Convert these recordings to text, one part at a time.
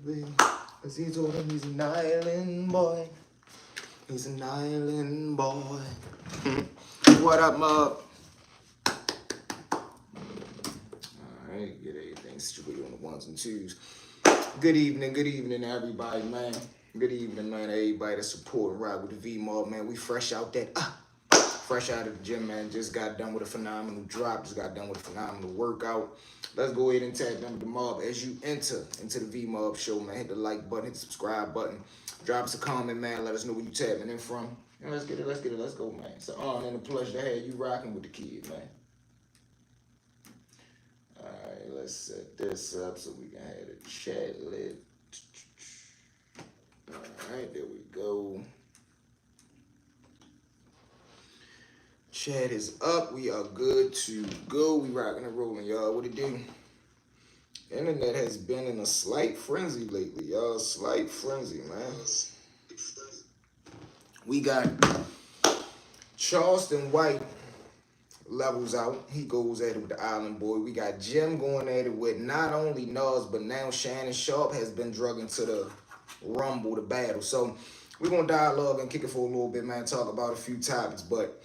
baby. Cause he told him he's an island boy. He's an island boy. What up, Mug? Alright, get everything situated on the ones and twos. Good evening, everybody, man. Good evening, man. Everybody that's supporting Ride with the V-Mob, man. We fresh out that, fresh out of the gym, man. Just got done with a phenomenal drop. Just got done with a phenomenal workout. Let's go ahead and tag them with the mob. As you enter into the V-Mob show, man, hit the like button, hit the subscribe button. Drop us a comment, man. Let us know where you tapping in from. And let's get it, let's go, man. It's an honor and a pleasure to have you rocking with the kid, man. All right, let's set this up so we can have the chat lit. All right, there we go. Chat is up. We are good to go. We rocking and rolling, y'all. What it do? Internet has been in a slight frenzy lately, y'all. Slight frenzy, man. We got Charleston White levels out. He goes at it with the Island Boy. We got Jim going at it with not only Nas, but now Shannon. Sharpe has been drug into the rumble, the battle. So we're going to dialogue and kick it for a little bit, man. Talk about a few topics. But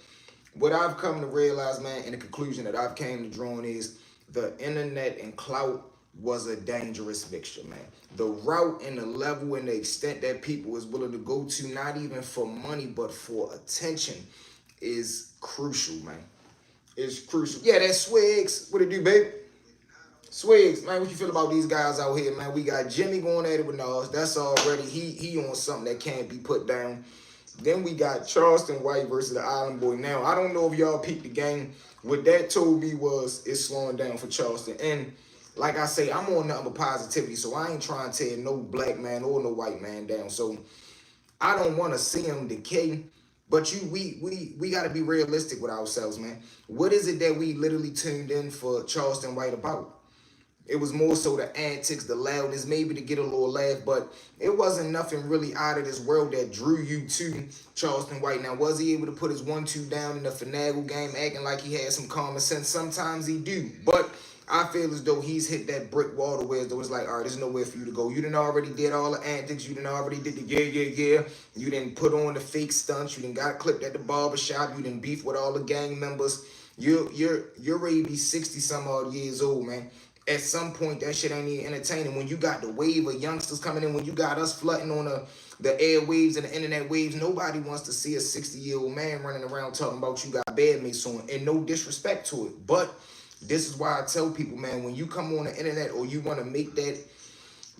what I've come to realize, man, and the conclusion that I've came to drawing is the internet and clout was a dangerous mixture, man. The route and the level and the extent that people is willing to go to, not even for money, but for attention, is crucial, man. It's crucial. Yeah, that's Swigs. What it do, baby? Swigs, man, what you feel about these guys out here, man? We got Jimmy going at it with Nas. That's already, he on something that can't be put down. Then we got Charleston White versus the Island Boy. Now, I don't know if y'all peeped the game. What that told me was it's slowing down for Charleston. And like I say, I'm on nothing but positivity, so I ain't trying to tear no black man or no white man down. So I don't want to see him decay. But we got to be realistic with ourselves, man. What is it that we literally tuned in for Charleston White about? It was more so the antics, the loudness, maybe to get a little laugh, but it wasn't nothing really out of this world that drew you to Charleston White. Now, was he able to put his 1-2 down in the finagle game, acting like he had some common sense? Sometimes he do, but I feel as though he's hit that brick wall to where it's like, all right, there's nowhere for you to go. You done already did all the antics. You done already did the yeah. You didn't put on the fake stunts. You done got clipped at the barbershop. You done beef with all the gang members. You're ready to be 60-some odd years old, man. At some point, that shit ain't even entertaining. When you got the wave of youngsters coming in, when you got us flooding on the airwaves and the internet waves, nobody wants to see a 60-year-old man running around talking about you got bandmates on, and no disrespect to it. But this is why I tell people, man, when you come on the internet or you want to make that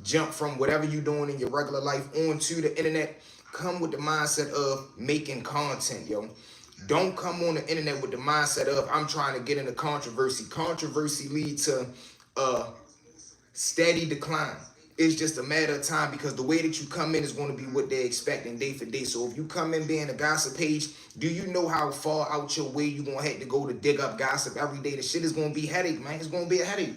jump from whatever you're doing in your regular life onto the internet, come with the mindset of making content, yo. Don't come on the internet with the mindset of I'm trying to get into controversy. Controversy leads to steady decline. It's just a matter of time because the way that you come in is going to be what they're expecting day for day. So if you come in being a gossip page, do you know how far out your way you're going to have to go to dig up gossip every day? The shit is going to be a headache, man. It's going to be a headache.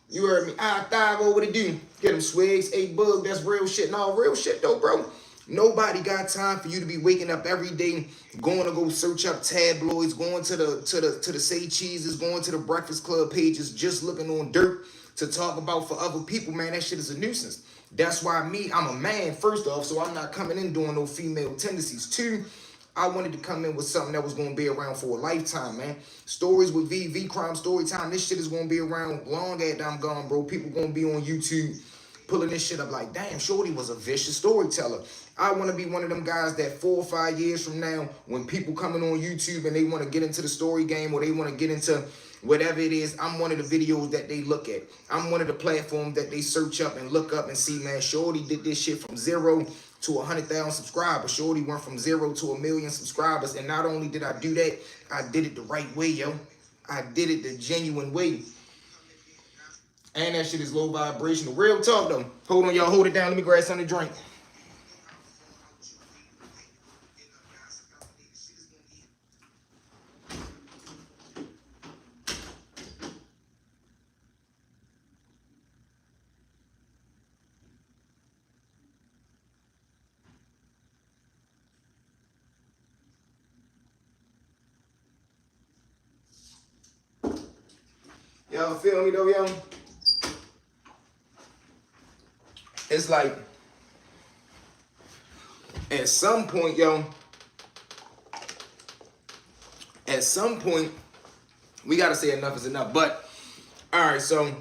You heard me. I thrive over to do. Get them Swigs, 8 bug. That's real shit. No, real shit though, bro. Nobody got time for you to be waking up every day, going to go search up tabloids, going to the Say Cheeses, going to the Breakfast Club pages, just looking on dirt to talk about for other people, man. That shit is a nuisance. That's why I'm a man, first off, so I'm not coming in doing no female tendencies. 2, I wanted to come in with something that was going to be around for a lifetime, man. Stories with V Crime Story Time. This shit is going to be around long after I'm gone, bro. People going to be on YouTube pulling this shit up like, damn, Shorty was a vicious storyteller. I want to be one of them guys that 4 or 5 years from now, when people coming on YouTube and they want to get into the story game or they want to get into whatever it is, I'm one of the videos that they look at. I'm one of the platforms that they search up and look up and see, man, Shorty did this shit from 0 to 100,000 subscribers. Shorty went from 0 to 1 million subscribers. And not only did I do that, I did it the right way, yo. I did it the genuine way. And that shit is low vibrational. Real talk, though. Hold on, y'all. Hold it down. Let me grab something to drink. Y'all feel me, though, yo? it's like, at some point, yo, at some point, we gotta say enough is enough. But, all right, so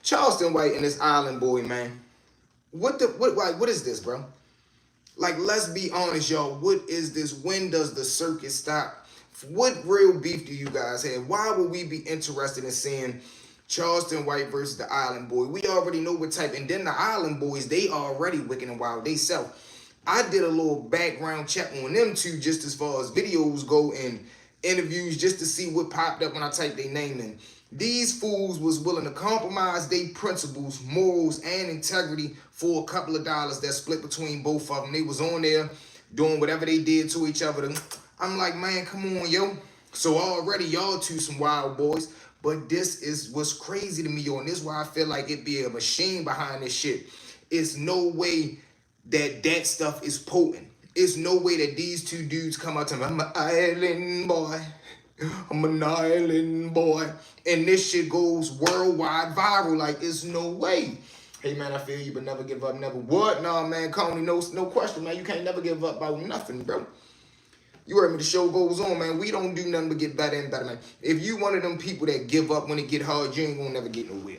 Charleston White and this Island Boy, man. What is this, bro? Like, let's be honest, y'all. What is this? When does the circus stop? What real beef do you guys have? Why would we be interested in seeing Charleston White versus the Island Boy? We already know what type. And then the Island Boys, they already wicked and wild. They self. I did a little background check on them two just as far as videos go and interviews just to see what popped up when I typed their name in. These fools was willing to compromise their principles, morals, and integrity for a couple of dollars that split between both of them. They was on there doing whatever they did to each other. I'm like, man, come on, yo. So already y'all two some wild boys. But this is what's crazy to me, yo. And this is why I feel like it be a machine behind this shit. It's no way that stuff is potent. It's no way that these two dudes come out to me, I'm an island boy. I'm an island boy. And this shit goes worldwide viral. Like, it's no way. Hey, man, I feel you, but never give up, never. What? Nah, man, Coney, no question, man. You can't never give up about nothing, bro. You heard me, the show goes on, man. We don't do nothing but get better and better, man. If you one of them people that give up when it get hard, you ain't gonna never get nowhere.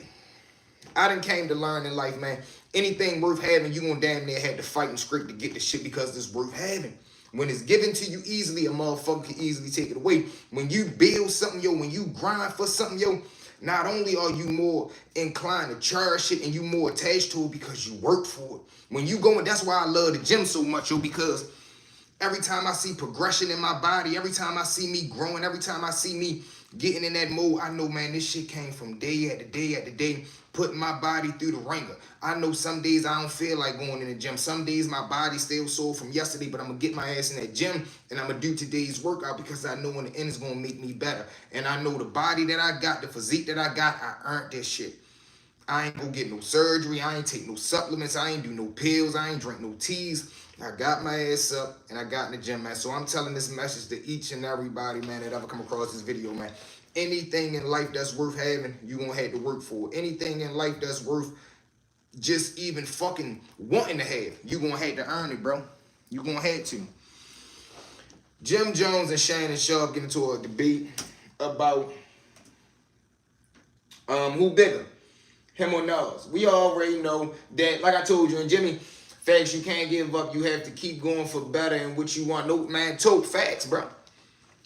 I done came to learn in life, man. Anything worth having, you gonna damn near have to fight and scrape to get the shit because it's worth having. When it's given to you easily, a motherfucker can easily take it away. When you build something, yo, when you grind for something, yo, not only are you more inclined to cherish it and you more attached to it because you work for it. When you go, and that's why I love the gym so much, yo, because every time I see progression in my body, every time I see me growing, every time I see me getting in that mode, I know, man, this shit came from day after day after day, putting my body through the ringer. I know some days I don't feel like going in the gym. Some days my body still sore from yesterday, but I'm going to get my ass in that gym and I'm going to do today's workout because I know in the end it's going to make me better. And I know the body that I got, the physique that I got, I earned this shit. I ain't going to get no surgery. I ain't take no supplements. I ain't do no pills. I ain't drink no teas. I got my ass up and I got in the gym, man. So I'm telling this message to each and everybody, man, that ever come across this video, man. Anything in life that's worth having, you gonna have to work for. Anything in life that's worth just even fucking wanting to have, you gonna have to earn it, bro. You gonna have to. Jim Jones and Shannon Sharpe get into a debate about who bigger, him or Nas. We already know that, like I told you, and Jimmy, facts, you can't give up. You have to keep going for better and what you want. No, man, tote facts, bro.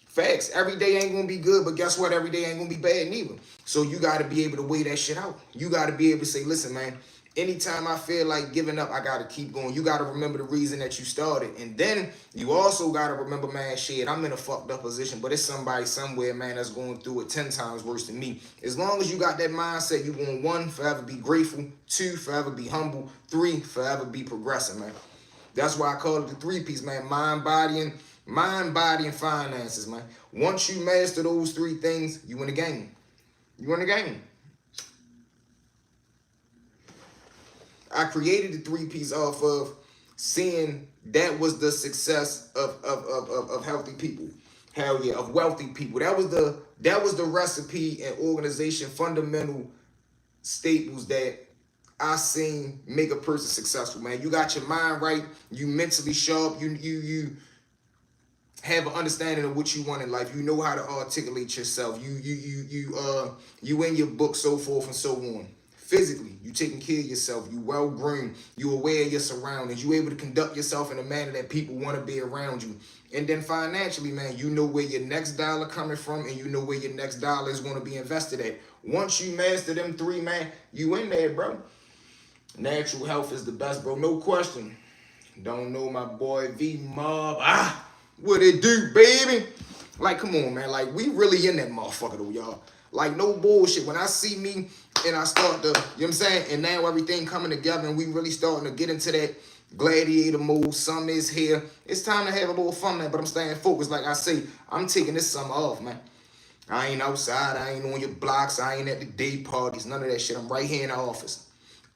Facts. Every day ain't gonna be good, but guess what? Every day ain't gonna be bad neither. So you gotta be able to weigh that shit out. You gotta be able to say, listen, man, anytime I feel like giving up, I gotta keep going. You gotta remember the reason that you started. And then you also gotta remember, man, shit, I'm in a fucked up position, but it's somebody somewhere, man, that's going through it 10 times worse than me. As long as you got that mindset, you're going, 1, forever be grateful, 2, forever be humble, 3, forever be progressing, man. That's why I call it the 3 piece, man. Mind, body, and finances, man. Once you master those 3 things, you win the game. You win the game. I created the 3 piece off of seeing that was the success of healthy people. Hell yeah, of wealthy people. That was the recipe and organization fundamental staples that I seen make a person successful, man. You got your mind right, you mentally sharp, you have an understanding of what you want in life. You know how to articulate yourself. You in your book, so forth and so on. Physically, you taking care of yourself. You well-groomed. You aware of your surroundings. You able to conduct yourself in a manner that people want to be around you. And then financially, man, you know where your next dollar coming from and you know where your next dollar is going to be invested at. Once you master them 3, man, you in there, bro. Natural health is the best, bro. No question. Don't know my boy V-Mob. What it do, baby? Like, come on, man. Like, we really in that motherfucker, though, y'all. Like, no bullshit. When I see me and I start to, you know what I'm saying? And now everything coming together and we really starting to get into that gladiator mode. Summer is here. It's time to have a little fun, man. But I'm staying focused. Like I say, I'm taking this summer off, man. I ain't outside. I ain't on your blocks. I ain't at the day parties. None of that shit. I'm right here in the office.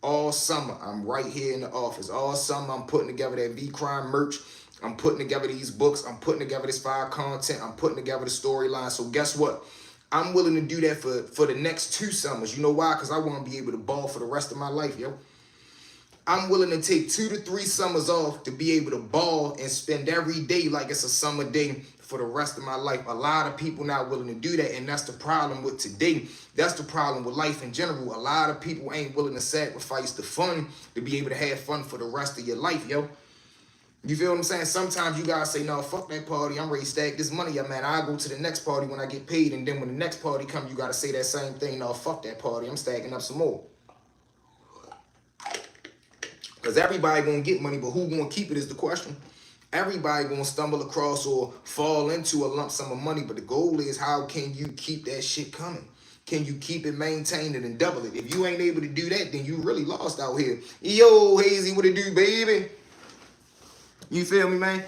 All summer, I'm right here in the office. All summer, I'm putting together that V-Crime merch. I'm putting together these books. I'm putting together this fire content. I'm putting together the storyline. So guess what? I'm willing to do that for the next 2 summers. You know why? Because I want to be able to ball for the rest of my life, yo. I'm willing to take 2 to 3 summers off to be able to ball and spend every day like it's a summer day for the rest of my life. A lot of people not willing to do that, and that's the problem with today. That's the problem with life in general. A lot of people ain't willing to sacrifice the fun to be able to have fun for the rest of your life, yo. You feel what I'm saying? Sometimes you guys say, no, fuck that party. I'm ready to stack this money up, man. I'll go to the next party when I get paid. And then when the next party comes, you got to say that same thing. No, fuck that party. I'm stacking up some more. Because everybody going to get money, but who going to keep it is the question. Everybody going to stumble across or fall into a lump sum of money. But the goal is, how can you keep that shit coming? Can you keep it, maintain it, and double it? If you ain't able to do that, then you really lost out here. Yo, Hazy, what it do, baby? You feel me, man?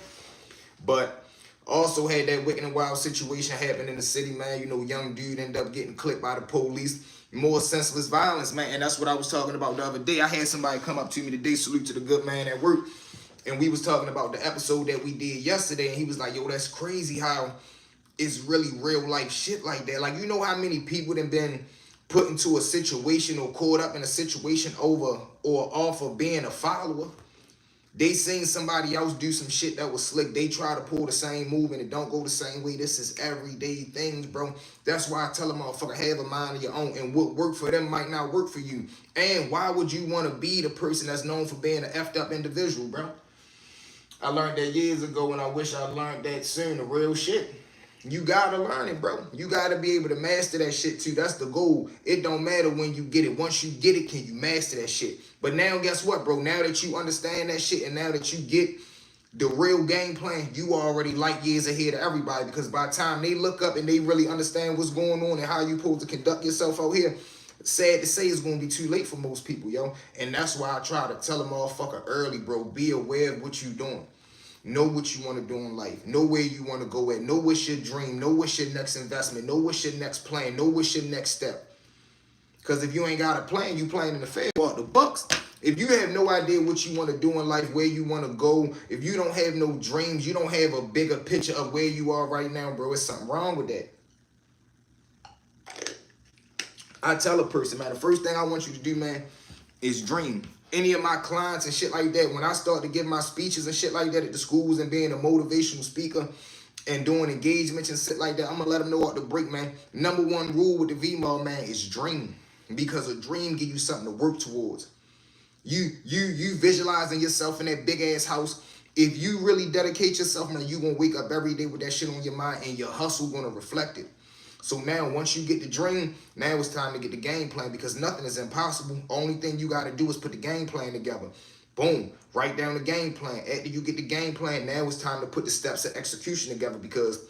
But also had that wicked and wild situation happen in the city, man. You know, young dude ended up getting clipped by the police. More senseless violence, man. And that's what I was talking about the other day. I had somebody come up to me today, salute to the good man at work. And we was talking about the episode that we did yesterday. And he was like, yo, that's crazy how it's really real life shit like that. Like, you know how many people have been put into a situation or caught up in a situation over or off of being a follower? They seen somebody else do some shit that was slick. They try to pull the same move and it don't go the same way. This is everyday things, bro. That's why I tell them, motherfucker, have a mind of your own. And what work for them might not work for you. And why would you want to be the person that's known for being an effed up individual, bro? I learned that years ago and I wish I learned that sooner. Real shit. You gotta learn it, bro. You gotta be able to master that shit too. That's the goal. It don't matter when you get it. Once you get it, can you master that shit? But now, guess what, bro? Now that you understand that shit and now that you get the real game plan, you already light years ahead of everybody. Because by the time they look up and they really understand what's going on and how you supposed to conduct yourself out here, sad to say, it's going to be too late for most people, yo. And that's why I try to tell them, motherfucker, early, bro. Be aware of what you doing. Know what you want to do in life. Know where you want to go at. Know what's your dream. Know what's your next investment. Know what's your next plan. Know what's your next step. Because if you ain't got a plan, you playing in the fair. Well, the bucks. If you have no idea what you want to do in life, where you want to go, if you don't have no dreams, you don't have a bigger picture of where you are right now, bro, it's something wrong with that. I tell a person, man, the first thing I want you to do, man, is dream. Any of my clients and shit like that, when I start to give my speeches and shit like that at the schools and being a motivational speaker and doing engagements and shit like that, I'm going to let them know off the break, man. Number one rule with the V-Mall, man, is dream. Because a dream give you something to work towards. You visualizing yourself in that big-ass house. If you really dedicate yourself, man, you going to wake up every day with that shit on your mind and your hustle going to reflect it. So now, once you get the dream, now it's time to get the game plan because nothing is impossible. Only thing you got to do is put the game plan together. Boom. Write down the game plan. After you get the game plan, now it's time to put the steps of execution together because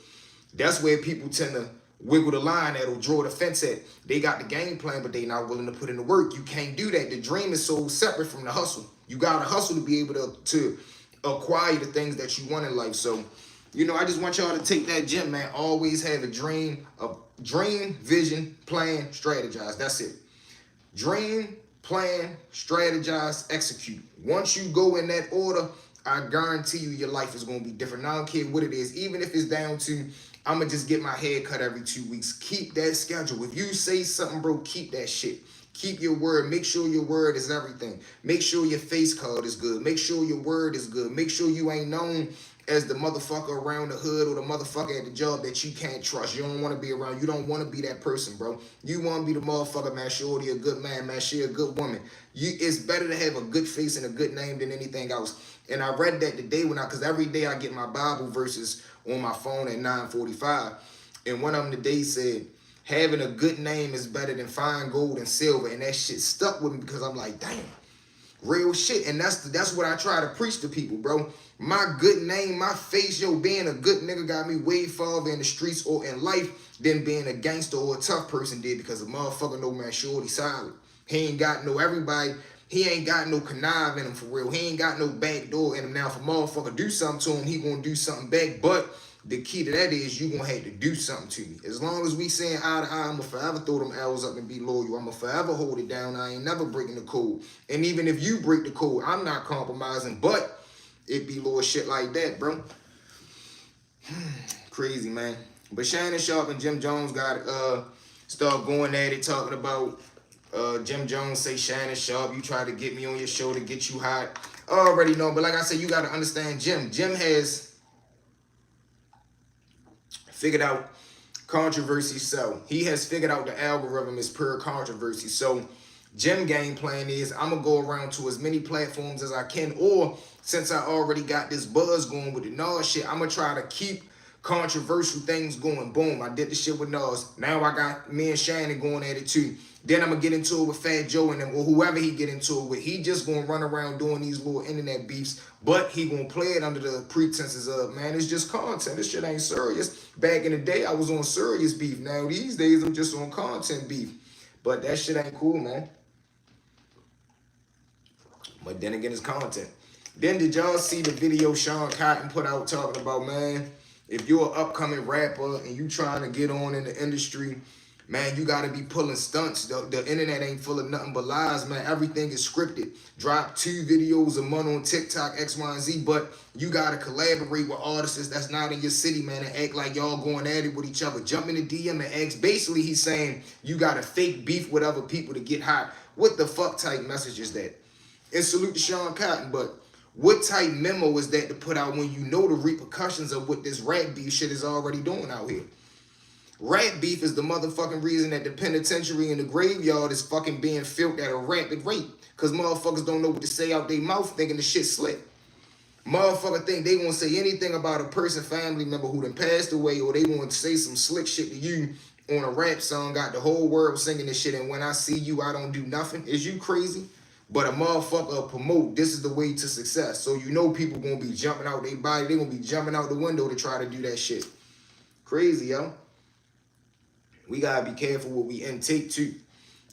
that's where people tend to wiggle the line at or draw the fence at. They got the game plan, but they not willing to put in the work. You can't do that. The dream is so separate from the hustle. You got to hustle to be able to acquire the things that you want in life. So, you know, I just want y'all to take that gem, man. Always have a dream, vision, plan, strategize. That's it. Dream, plan, strategize, execute. Once you go in that order, I guarantee you your life is going to be different. I don't care what it is. Even if it's down to, I'm going to just get my hair cut every 2 weeks. Keep that schedule. If you say something, bro, keep that shit. Keep your word. Make sure your word is everything. Make sure your face card is good. Make sure your word is good. Make sure you ain't known as the motherfucker around the hood or the motherfucker at the job that you can't trust. You don't want to be around. You don't want to be that person, bro. You want to be the motherfucker, man. Shorty a good man, man. She a good woman. It's better to have a good face and a good name than anything else. And I read that today because every day I get my Bible verses on my phone at 9:45. And one of them today said, having a good name is better than fine gold and silver. And that shit stuck with me because I'm like, damn, real shit. And that's what I try to preach to people, bro. My good name, my face, yo, being a good nigga got me way farther in the streets or in life than being a gangster or a tough person did because a motherfucker know, man, shorty solid. He ain't got no connive in him for real. He ain't got no back door in him. Now, if a motherfucker do something to him, he gonna do something back. But the key to that is you gonna have to do something to me. As long as we saying eye to eye, I'ma forever throw them L's up and be loyal. I'ma forever hold it down. I ain't never breaking the code. And even if you break the code, I'm not compromising. But it be little shit like that, bro. Crazy, man. But Shannon, Sharpe, and Jim Jones got start going at it, talking about Jim Jones say Shannon Sharpe, you try to get me on your show to get you hot. I already know, but like I said, you got to understand Jim. Jim has figured out controversy, so he has figured out the algorithm is pure controversy. So Jim game plan is I'm gonna go around to as many platforms as I can, or since I already got this buzz going with the Nas shit, I'm gonna try to keep controversial things going. Boom, I did the shit with Nas. Now I got me and Shannon going at it too. Then I'm gonna get into it with Fat Joe and them, or whoever he get into it with. He just gonna run around doing these little internet beefs, but he gonna play it under the pretenses of, man, it's just content. This shit ain't serious. Back in the day, I was on serious beef. Now these days, I'm just on content beef. But that shit ain't cool, man. But then again, it's content. Then did y'all see the video Sean Cotton put out talking about, man, if you're an upcoming rapper and you trying to get on in the industry, man, you got to be pulling stunts. The internet ain't full of nothing but lies, man. Everything is scripted. Drop 2 videos a month on TikTok, X, Y, and Z, but you got to collaborate with artists that's not in your city, man, and act like y'all going at it with each other. Jump in the DM and ask. Basically, he's saying you got to fake beef with other people to get hot. What the fuck type message is that? And salute to Sean Cotton, but what type memo is that to put out when you know the repercussions of what this rap beef shit is already doing out here? Rap beef is the motherfucking reason that the penitentiary and the graveyard is fucking being filled at a rapid rate. Because motherfuckers don't know what to say out their mouth thinking the shit slick. Motherfucker think they gonna say anything about a person, family member who done passed away, or they gonna say some slick shit to you on a rap song, got the whole world singing this shit, and when I see you, I don't do nothing. Is you crazy? But a motherfucker promote, this is the way to success. So you know people gonna be jumping out their body. They gonna be jumping out the window to try to do that shit. Crazy, yo. We gotta be careful what we intake too.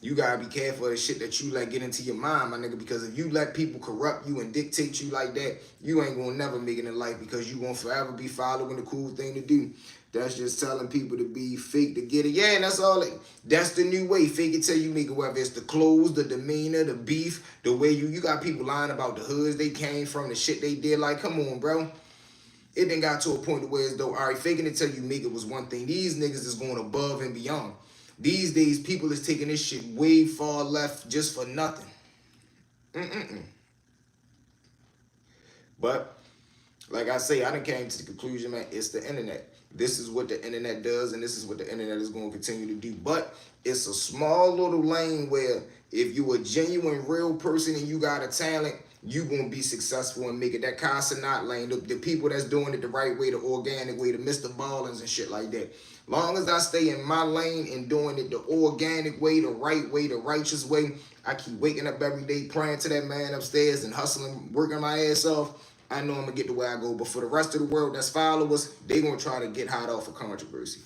You gotta be careful of the shit that you let get into your mind, my nigga. Because if you let people corrupt you and dictate you like that, you ain't gonna never make it in life, because you gonna forever be following the cool thing to do. That's just telling people to be fake to get it. Yeah, and that's all. That's the new way. Fake it till you make it. Whether it's the clothes, the demeanor, the beef, the way you got people lying about the hoods they came from, the shit they did. Like, come on, bro. It then got to a point where it's though, all right, faking it till you make it was one thing. These niggas is going above and beyond. These days, people is taking this shit way far left just for nothing. But like I say, I done came to the conclusion, man, it's the internet. This is what the internet does, and this is what the internet is going to continue to do. But it's a small little lane where if you a genuine, real person and you got a talent, you going to be successful and make it. That Casanat lane, the people that's doing it the right way, the organic way, the Mr. Ballins and shit like that. Long as I stay in my lane and doing it the organic way, the right way, the righteous way, I keep waking up every day praying to that man upstairs and hustling, working my ass off, I know I'm going to get to where I go. But for the rest of the world that's followers, they going to try to get hot off of controversy.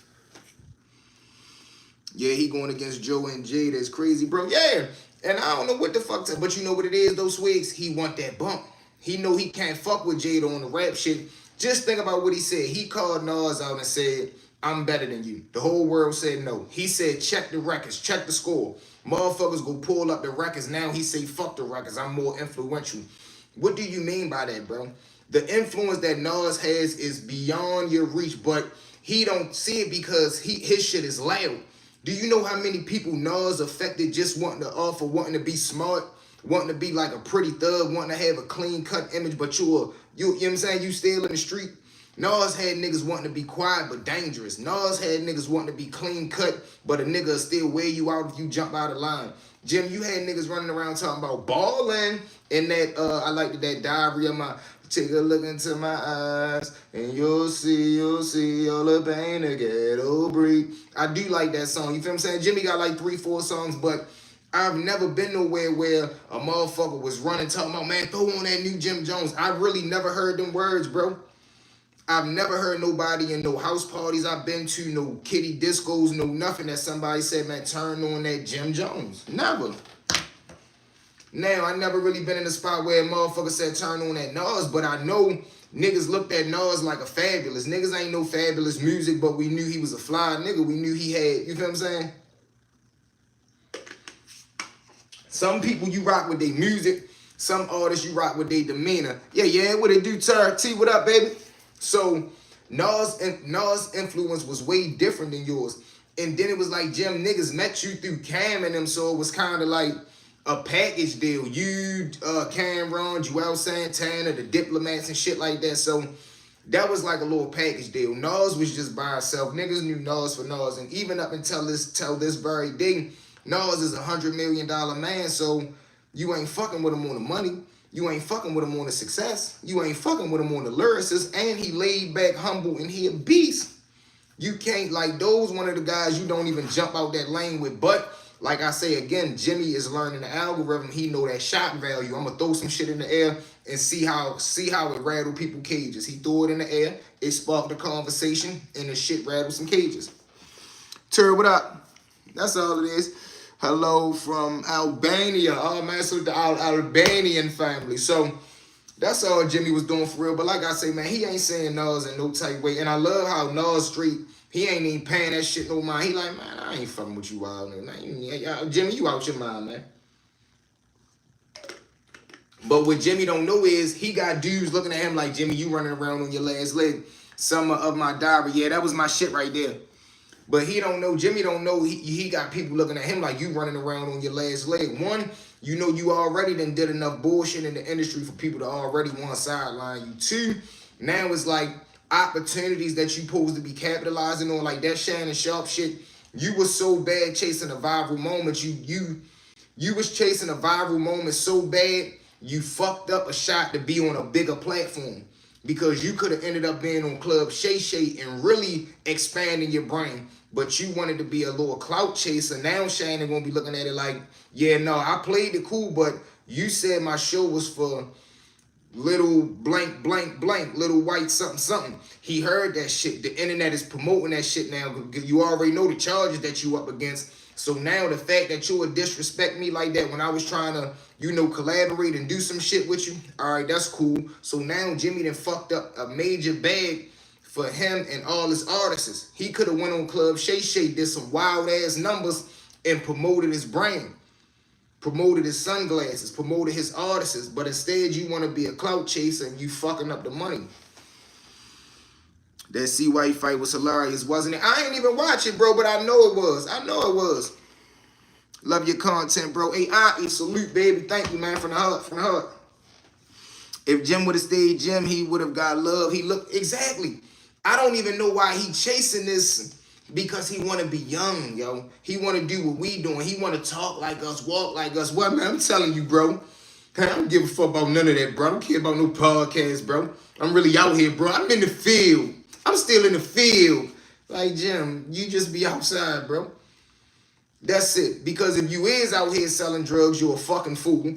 Yeah, he going against Joe and Jay. That's crazy, bro. Yeah, and I don't know what the fuck, but you know what it is, those Swigs? He want that bump. He know he can't fuck with Jada on the rap shit. Just think about what he said. He called Nas out and said, I'm better than you. The whole world said no. He said, check the records, check the score. Motherfuckers go pull up the records. Now he say, fuck the records. I'm more influential. What do you mean by that, bro? The influence that Nas has is beyond your reach, but he don't see it because his shit is loud. Do you know how many people Nas affected just wanting to offer, wanting to be smart, wanting to be like a pretty thug, wanting to have a clean cut image, but you know what I'm saying, you still in the street? Nas had niggas wanting to be quiet but dangerous. Nas had niggas wanting to be clean cut, but a nigga still wear you out if you jump out of line. Jim, you had niggas running around talking about balling in that, I like that diary of my, take a look into my eyes and you'll see all the pain the ghetto breathe. I do like that song, you feel what I'm saying? Jimmy got like 3-4 songs, but I've never been nowhere where a motherfucker was running talking about, man, throw on that new Jim Jones. I really never heard them words, bro. I've never heard nobody in no house parties I've been to, no kiddie discos, no nothing that somebody said, man, turn on that Jim Jones. Never. Now, I never really been in a spot where a motherfucker said turn on that Nas, but I know niggas looked at Nas like a fabulous. Niggas ain't no fabulous music, but we knew he was a fly nigga. We knew he had, you feel what I'm saying? Some people you rock with their music, some artists you rock with their demeanor. Yeah, what it do, T, what up, baby? So Nas' influence was way different than yours. And then it was like, Jim, niggas met you through Cam and them, so it was kind of like a package deal. You, Cameron, Joel Santana, the Diplomats and shit like that. So that was like a little package deal. Nas was just by himself. Niggas knew Nas for Nas. And even up until this very day, Nas is $100 million man. So you ain't fucking with him on the money. You ain't fucking with him on the success. You ain't fucking with him on the lyricist. And he laid back, humble, and he a beast. You can't, like, those one of the guys you don't even jump out that lane with. But like I say again, Jimmy is learning the algorithm. He know that shock value. I'm gonna throw some shit in the air and see how it rattle people cages. He threw it in the air, it sparked a conversation, and the shit rattled some cages. Tur, what up? That's all it is. Hello from Albania. Oh man, so the Albanian family. So that's all Jimmy was doing for real. But like I say, man, he ain't saying Nas in no tight way. And I love how Nas Street, he ain't even paying that shit no mind. He like, man, I ain't fucking with you wild nigga. Jimmy, you out your mind, man. But what Jimmy don't know is he got dudes looking at him like, Jimmy, you running around on your last leg. Summer of my diary. Yeah, that was my shit right there. But he don't know, Jimmy don't know, he got people looking at him like you running around on your last leg. One, you know you already done did enough bullshit in the industry for people to already want to sideline you. Two, now it's like opportunities that you supposed to be capitalizing on, like that Shannon Sharpe shit. You was so bad chasing a viral moment. You was chasing a viral moment so bad, you fucked up a shot to be on a bigger platform. Because you could have ended up being on Club Shay Shay and really expanding your brain. But you wanted to be a little clout chaser. Now Shannon gonna be looking at it like, yeah, no, I played it cool, but you said my show was for little blank, blank, blank, little white something, something. He heard that shit. The internet is promoting that shit now. You already know the charges that you up against. So now the fact that you would disrespect me like that when I was trying to, collaborate and do some shit with you, all right, that's cool. So now Jimmy done fucked up a major bag for him and all his artists. He could have went on Club Shay Shay, did some wild ass numbers and promoted his brand, promoted his sunglasses, promoted his artists. But instead you want to be a clout chaser and you fucking up the money. That C-White fight was hilarious, wasn't it? I ain't even watch it, bro, but I know it was. I know it was. Love your content, bro. Hey, salute, baby. Thank you, man, from the heart, from the heart. If Jim would have stayed Jim, he would have got love. He looked, exactly. I don't even know why he chasing this, because he want to be young, yo. He want to do what we doing. He want to talk like us, walk like us. What, man, I'm telling you, bro. I don't give a fuck about none of that, bro. I don't care about no podcast, bro. I'm really out here, bro. I'm in the field. I'm still in the field. Like, Jim, you just be outside, bro. That's it. Because if you is out here selling drugs, you're a fucking fool.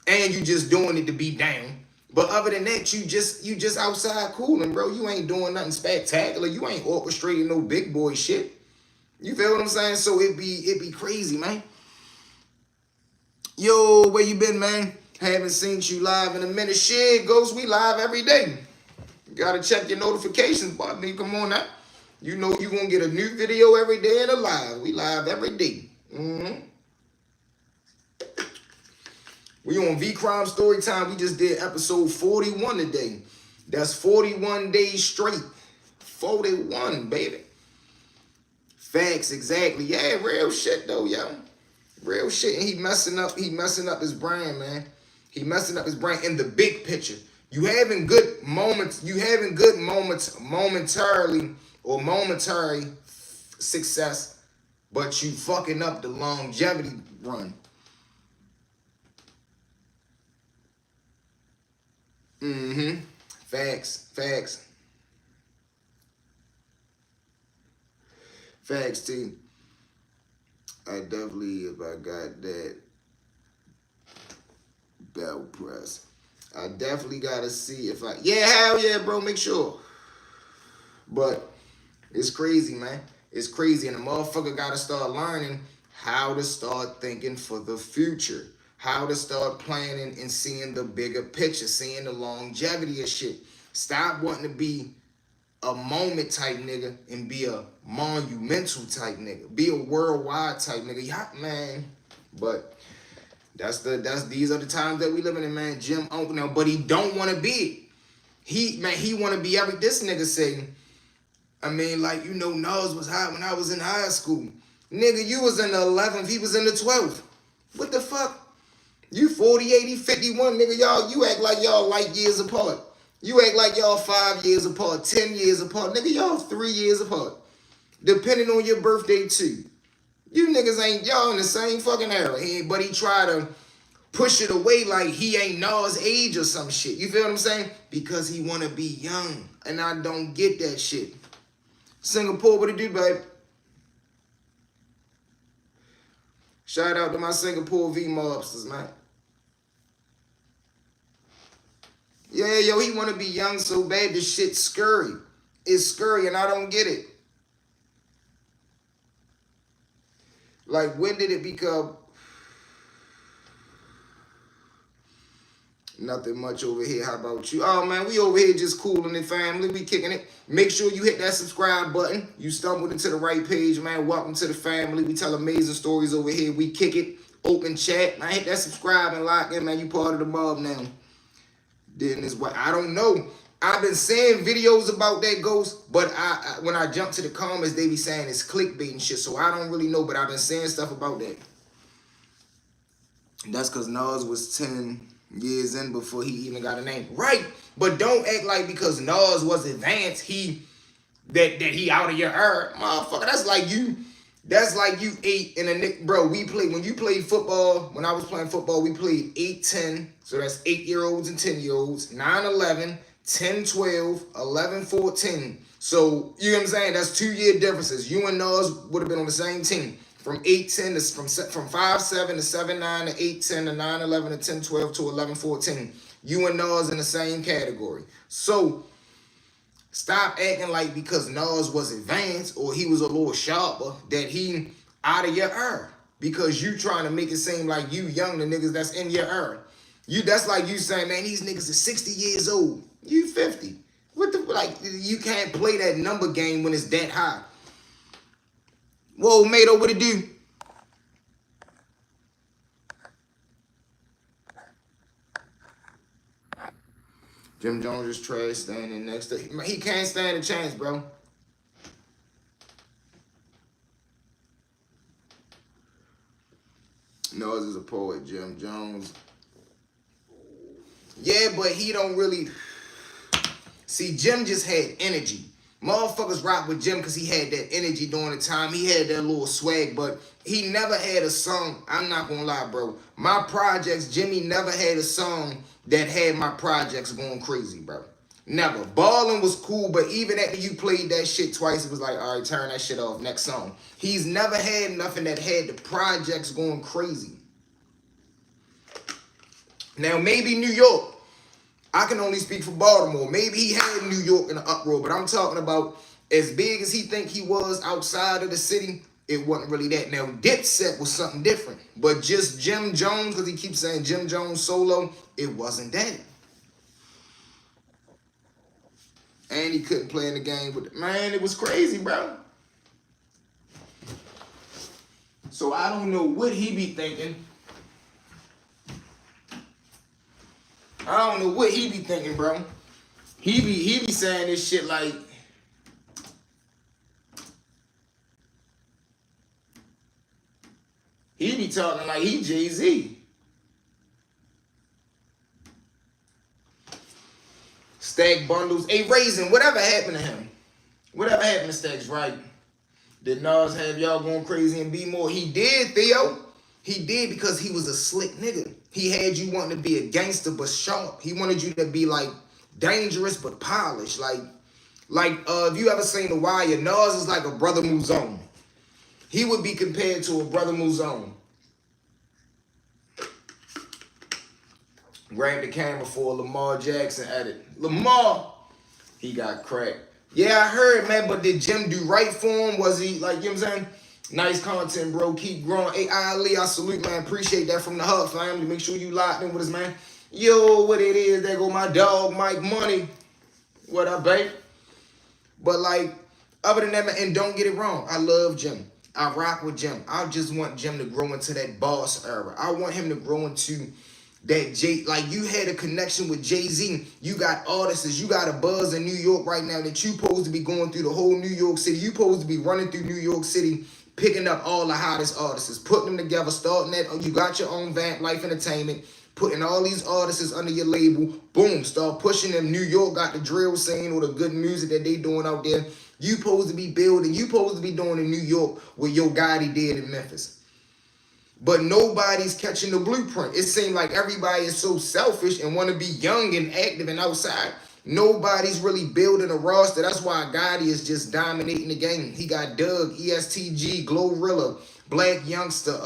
And you just doing it to be down. But other than that, you just outside cooling, bro. You ain't doing nothing spectacular. You ain't orchestrating no big boy shit. You feel what I'm saying? So it be crazy, man. Yo, where you been, man? Haven't seen you live in a minute. Shit, Ghost, we live every day. You gotta check your notifications, boy. I mean, come on now. You know you gonna get a new video every day and a live. We live every day. We on V-Crime Storytime. We just did episode 41 today. That's 41 days straight. 41, baby. Facts, exactly. Yeah, real shit though, yo. Real shit. And he messing up his brain, man. He messing up his brain in the big picture. You having good moments momentarily or momentary success, but you fucking up the longevity run. Facts, facts. Facts, T. I definitely, if I got that bell press, I definitely gotta see if yeah, hell yeah, bro, make sure. But it's crazy, man. It's crazy, and the motherfucker gotta start learning how to start thinking for the future. How to start planning and seeing the bigger picture, seeing the longevity of shit. Stop wanting to be a moment type nigga and be a monumental type nigga. Be a worldwide type nigga. Yeah, man. But these are the times that we living in, man. Jim Uncle now, but he don't want to be it. He want to be this nigga saying, I mean, like, you know, Nas was hot when I was in high school. Nigga, you was in the 11th, he was in the 12th. What the fuck? You 40, 80, 51, nigga, y'all, you act like y'all light years apart. You act like y'all 5 years apart, 10 years apart. Nigga, y'all 3 years apart. Depending on your birthday, too. You niggas ain't, y'all in the same fucking era. But he try to push it away like he ain't Nas' age or some shit. You feel what I'm saying? Because he want to be young. And I don't get that shit. Singapore, what it do, babe? Shout out to my Singapore V mobsters, man. Yeah, yo, he want to be young so bad. This shit's scurry. It's scurry, and I don't get it. Like, when did it become... Nothing much over here. How about you? Oh, man, we over here just cooling it, family. We kicking it. Make sure you hit that subscribe button. You stumbled into the right page, man. Welcome to the family. We tell amazing stories over here. We kick it. Open chat. Man, hit that subscribe and lock in, man. You part of the mob now. Then is what I don't know. I've been seeing videos about that ghost, but when I jump to the comments, they be saying it's clickbait and shit. So I don't really know, but I've been saying stuff about that. That's because Nas was 10 years in before he even got a name. Right. But don't act like because Nas was advanced, that he out of your era. Motherfucker, that's like you ate in a nick. Bro, when you played football, when I was playing football, we played 8-10. So that's 8-year-olds and 10-year-olds, 9-11, 10-12, 11-14. So, you know what I'm saying? That's 2-year differences. You and Nas would have been on the same team. From 8-10 to from 5-7 to 7-9 to 8-10 to 9-11 to 10-12 to 11-14. You and Nas in the same category. So stop acting like because Nas was advanced or he was a little sharper that he out of your era. Because you trying to make it seem like you young, the niggas that's in your era. That's like you saying, man, these niggas are 60 years old. You 50. What the, like, you can't play that number game when it's that high. Whoa, Mato, what it do? Jim Jones is trash standing next to him. He can't stand a chance, bro. Nas is a poet, Jim Jones. Yeah, but he don't really... See, Jim just had energy. Motherfuckers rock with Jim because he had that energy during the time. He had that little swag, but he never had a song. I'm not going to lie, bro. My projects, Jimmy never had a song that had my projects going crazy, bro. Never. Ballin' was cool, but even after you played that shit twice, it was like, all right, turn that shit off. Next song. He's never had nothing that had the projects going crazy. Now, maybe New York. I can only speak for Baltimore. Maybe he had New York in an uproar, but I'm talking about as big as he think he was outside of the city, it wasn't really that. Now, Dipset was something different, but just Jim Jones, because he keeps saying Jim Jones solo, it wasn't that. And he couldn't play in the game with it. Man, it was crazy, bro. So I don't know what he be thinking. I don't know what he be thinking, bro. He be saying this shit like... He be talking like he Jay-Z. Stack bundles. Hey, Raisin, whatever happened to him? Whatever happened to Stacks, right? Did Nas have y'all going crazy and be more? He did, Theo. He did because he was a slick nigga. He had you wanting to be a gangster but sharp. He wanted you to be like dangerous but polished. Like if you ever seen The Wire, Nas is like a Brother Muzone. He would be compared to a Brother Muzone. Grabbed the camera for Lamar Jackson at it. Lamar, he got cracked. Yeah, I heard, man, but did Jim do right for him? Was he, like, you know what I'm saying? Nice content, bro. Keep growing. Hey, Ali, I salute, man. Appreciate that from the Hub family. Make sure you locked in with us, man. Yo, what it is? There go my dog, Mike Money. What up, babe? But, like, other than that, man, and don't get it wrong. I love Jim. I rock with Jim. I just want Jim to grow into that boss era. I want him to grow into like you had a connection with Jay-Z. You got artists, you got a buzz in New York right now that you supposed to be going through the whole New York City. You supposed to be running through New York City, picking up all the hottest artists, putting them together, starting that. You got your own Vamp Life Entertainment, putting all these artists under your label. Boom, start pushing them. New York got the drill scene or the good music that they doing out there. You supposed to be building. You supposed to be doing in New York what Yo Gotti did in Memphis. But nobody's catching the blueprint. It seems like everybody is so selfish and want to be young and active and outside. Nobody's really building a roster. That's why Gotti is just dominating the game. He got Doug, ESTG, Glorilla, Black Youngster.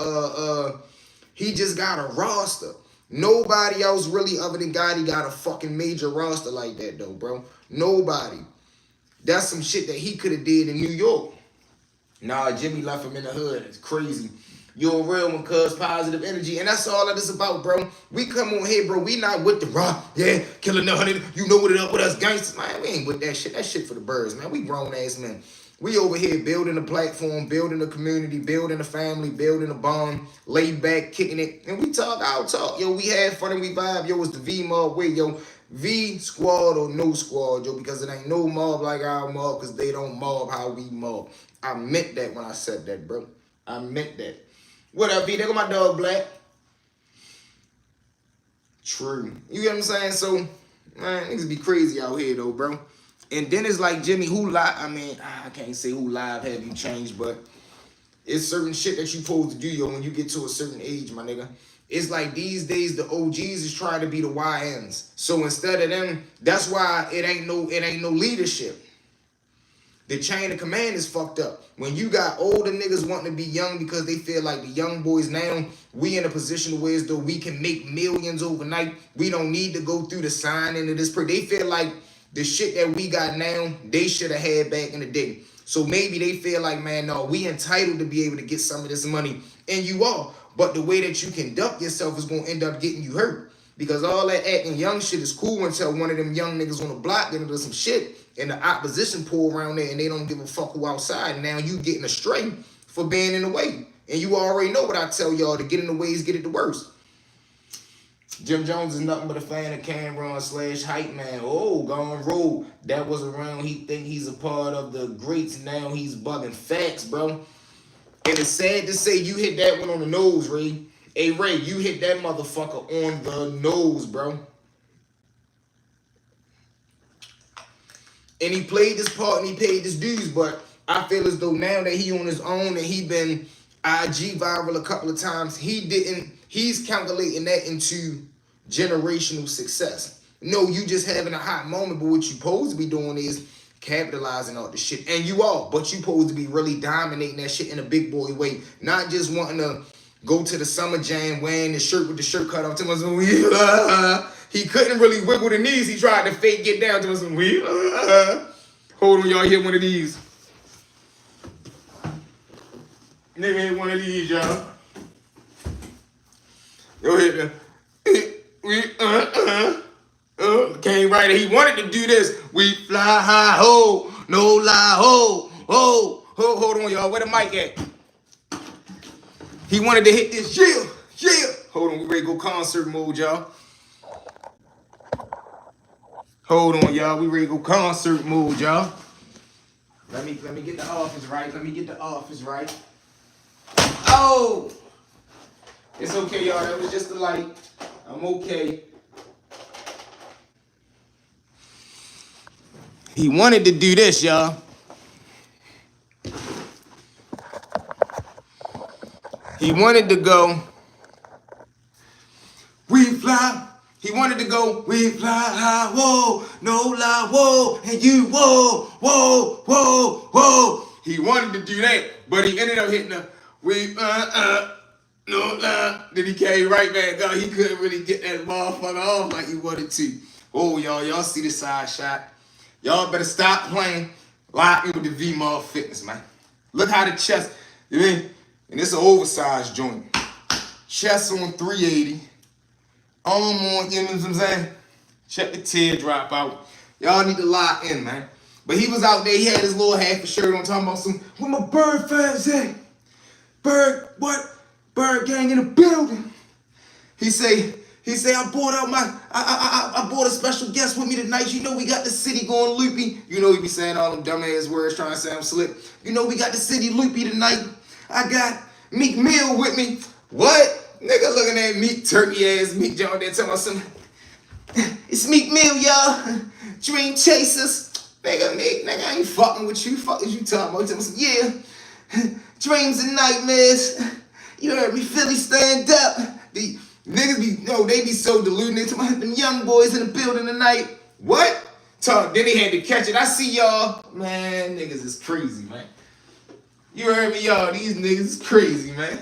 He just got a roster. Nobody else really other than Gotti got a fucking major roster like that though, bro. Nobody. That's some shit that he could have did in New York. Nah, Jimmy left him in the hood. It's crazy. You're a real one, cuz positive energy. And that's all that is about, bro. We come on here, bro. We not with the rock. Yeah, killing the 100. You know what it up with us gangsters. Man, we ain't with that shit. That shit for the birds, man. We grown ass men. We over here building a platform, building a community, building a family, building a bond, laid back, kicking it. And we talk, I'll talk. Yo, we have fun and we vibe. Yo, it's the V mob way, yo. V squad or no squad, yo, because it ain't no mob like our mob, because they don't mob how we mob. I meant that when I said that, bro. I meant that. What up, V? There go my dog, Black. True. You get what I'm saying? So, man, niggas be crazy out here, though, bro. And then it's like, Jimmy, who live? I mean, I can't say who live have you changed, but it's certain shit that you supposed to do, yo, when you get to a certain age, my nigga. It's like these days the OGs is trying to be the YNs. So instead of them, that's why it ain't no leadership. The chain of command is fucked up. When you got older niggas wanting to be young because they feel like the young boys now, we in a position where as though we can make millions overnight. We don't need to go through the signing of this. They feel like the shit that we got now, they should have had back in the day. So maybe they feel like, man, no, we entitled to be able to get some of this money. And you are. But the way that you conduct yourself is going to end up getting you hurt. Because all that acting young shit is cool until one of them young niggas on the block get into some shit and the opposition pull around there and they don't give a fuck who outside. And now you getting astray for being in the way. And you already know what I tell y'all, to get in the way is get it the worst. Jim Jones is nothing but a fan of Cameron / hype man. Oh, gone road. That was around. He think he's a part of the greats. Now he's bugging. Facts, bro. And it's sad to say you hit that one on the nose, Ray. Hey, Ray, you hit that motherfucker on the nose, bro. And he played this part and he paid his dues, but I feel as though now that he on his own and he been IG viral a couple of times, he's calculating that into generational success. No, you just having a hot moment, but what you supposed to be doing is capitalizing all the shit. And you are, but you supposed to be really dominating that shit in a big boy way. Not just wanting to go to the summer jam wearing the shirt with the shirt cut off to my he couldn't really wiggle the knees. He tried to fake get down to us. Hold on, y'all hit one of these. Nigga hit one of these, y'all. Yo, hit the came right. He wanted to do this. We fly high, ho, no lie, ho, ho, ho. Hold on, y'all. Where the mic at? He wanted to hit this. Yeah. Hold on, we ready to go concert mode, y'all. Hold on, y'all. We ready to go concert mode, y'all. Let me get the office right. Oh! It's okay, y'all. That was just the light. I'm okay. He wanted to do this, y'all. He wanted to go. We fly. He wanted to go, we fly high, whoa, no lie, whoa, and you, whoa, whoa, whoa, whoa. He wanted to do that, but he ended up hitting the, we, no lie. Then he came right back up. He couldn't really get that motherfucker off like he wanted to. Oh, y'all see the side shot. Y'all better stop playing. Lock in with the V-Mob Fitness, man. Look how the chest, you mean? And it's an oversized joint. Chest on 380. Arm on, you know what I'm saying? Check the teardrop out. Y'all need to lock in, man. But he was out there, he had his little half a shirt on, talking about some, where my bird fans at? Bird, what? Bird gang in the building. He say, He say, I bought a special guest with me tonight. You know we got the city going loopy. You know he be saying all them dumbass words trying to sound slick. You know we got the city loopy tonight. I got Meek Mill with me. What? Nigga looking at Meek, turkey ass Meek John there telling us something. It's Meek Mill, y'all. Dream chasers. Nigga, I ain't fucking with you. Fuck is you talking about? Telling me, yeah. Dreams and nightmares. You heard me, Philly, stand up. The niggas they be so deluded. They talking about them young boys in the building tonight. What? Then they had to catch it. I see y'all. Man, niggas is crazy, man. You heard me, y'all. These niggas is crazy, man.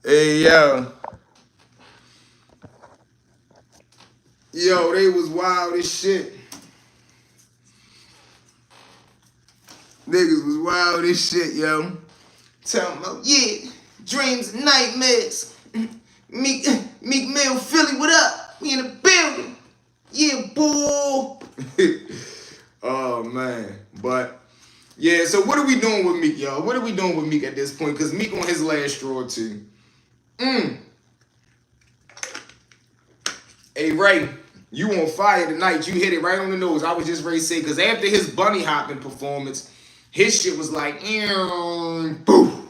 Hey, yo. Yo, they was wild as shit. Niggas was wild as shit, yo. Tell them, oh, yeah, dreams and nightmares. Meek Mill, Philly, what up? We in the building. Yeah, boy. Oh, man. But, yeah, so what are we doing with Meek, y'all? What are we doing with Meek at this point? Because Meek on his last straw, too. Hey, Ray, you on fire tonight. You hit it right on the nose. I was just ready to say, because after his bunny hopping performance, his shit was like, boom.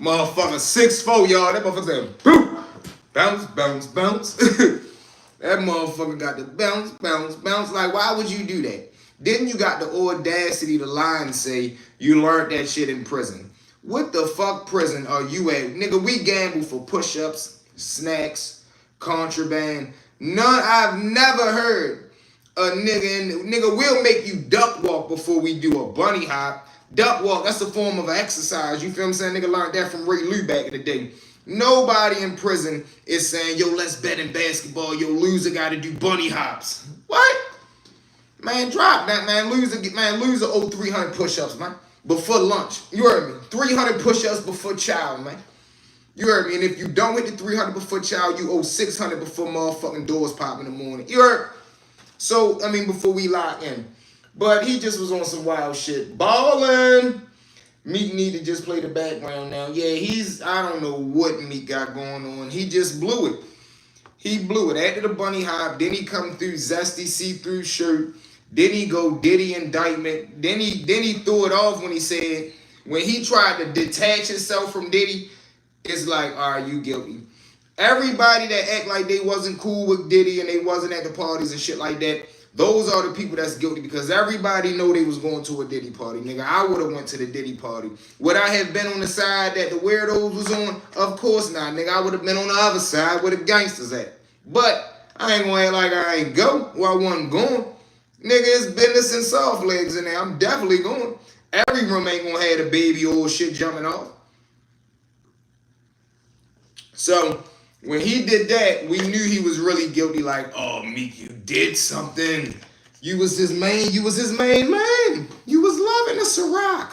Motherfucker 6'4", y'all. That motherfucker said, boom. Bounce, bounce, bounce. That motherfucker got the bounce, bounce, bounce. Like, why would you do that? Then you got the audacity to lie and say you learned that shit in prison. What the fuck prison are you at? Nigga, we gamble for push-ups, snacks, contraband. I've never heard a nigga will make you duck walk before we do a bunny hop. Duck walk, that's a form of exercise. You feel what I'm saying? Nigga learned that from Ray Lou back in the day. Nobody in prison is saying, yo, let's bet in basketball. Yo, loser got to do bunny hops. What? Man, drop that, man. Loser owe 300 push-ups, man. Before lunch. You heard me? 300 push-ups before chow, man. You heard me? And if you don't hit the 300 before chow, you owe 600 before motherfucking doors pop in the morning. You heard? So, before we lock in. But he just was on some wild shit. Ballin'. Meek need to just play the background now. Yeah, I don't know what Meek got going on. He just blew it. He blew it. After the bunny hop, then he come through zesty see-through shirt. Then he go Diddy indictment. Then he threw it off when he said, when he tried to detach himself from Diddy, it's like, all right, you guilty. Everybody that act like they wasn't cool with Diddy and they wasn't at the parties and shit like that, those are the people that's guilty because everybody know they was going to a Diddy party. Nigga, I would have went to the Diddy party. Would I have been on the side that the weirdos was on? Of course not, nigga. I would have been on the other side where the gangsters at. But I ain't gonna act like I ain't go where I wasn't going. Nigga, it's business and soft legs in there. I'm definitely going. Every room ain't gonna have the baby old shit jumping off. So when he did that, we knew he was really guilty. Like, oh, Meek, you did something. You was his main man. You was loving the Ciroc.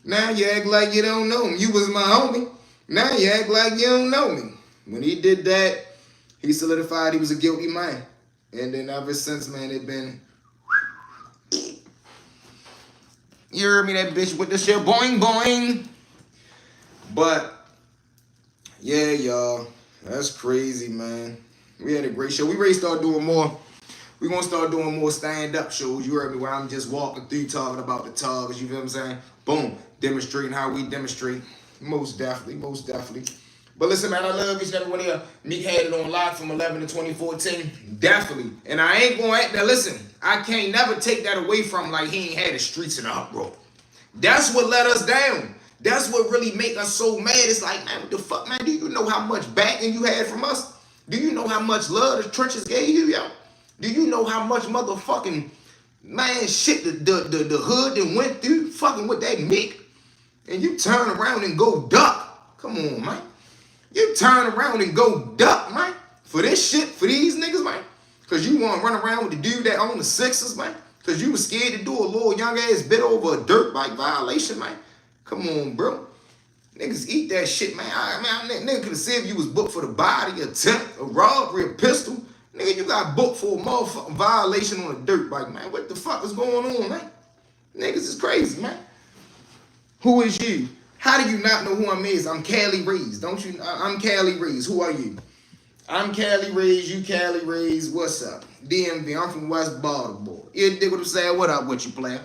Now you act like you don't know him. You was my homie. Now you act like you don't know me. When he did that, he solidified he was a guilty man. And then ever since, man, it been... You heard me, that bitch with the shit boing, boing. But, yeah, y'all. That's crazy, man. We had a great show. We ready to start doing more. We're going to start doing more stand-up shows. You heard me, where I'm just walking through talking about the targets. You feel what I'm saying? Boom. Demonstrating how we demonstrate. Most definitely. Most definitely. But listen, man, I love each and every one of you. Meek had it on lock from 11 to 2014. Definitely. And I ain't going to act. Now, listen, I can't never take that away from him like he ain't had the streets in the uproar. That's what let us down. That's what really make us so mad. It's like, man, what the fuck, man? Do you know how much backing you had from us? Do you know how much love the trenches gave you, yo? Do you know how much motherfucking, man, shit the hood that went through fucking with that Meek? And you turn around and go duck. Come on, man. You turn around and go duck, man. For this shit, for these niggas, man. Because you want to run around with the dude that owned the Sixers, man. Because you was scared to do a little young ass bit over a dirt bike violation, man. Come on, bro. Niggas eat that shit, man. Nigga could have said if you was booked for the body, attempt, a robbery, a pistol. Nigga, you got booked for a motherfucking violation on a dirt bike, man. What the fuck is going on, man? Niggas is crazy, man. Who is you? How do you not know who I'm is? I'm Cali Rays. Don't you? I'm Cali Rays. Who are you? I'm Cali Rays. You Cali Rays. What's up? DMV. I'm from West Baltimore. You dig what I'm saying? What up with you, player?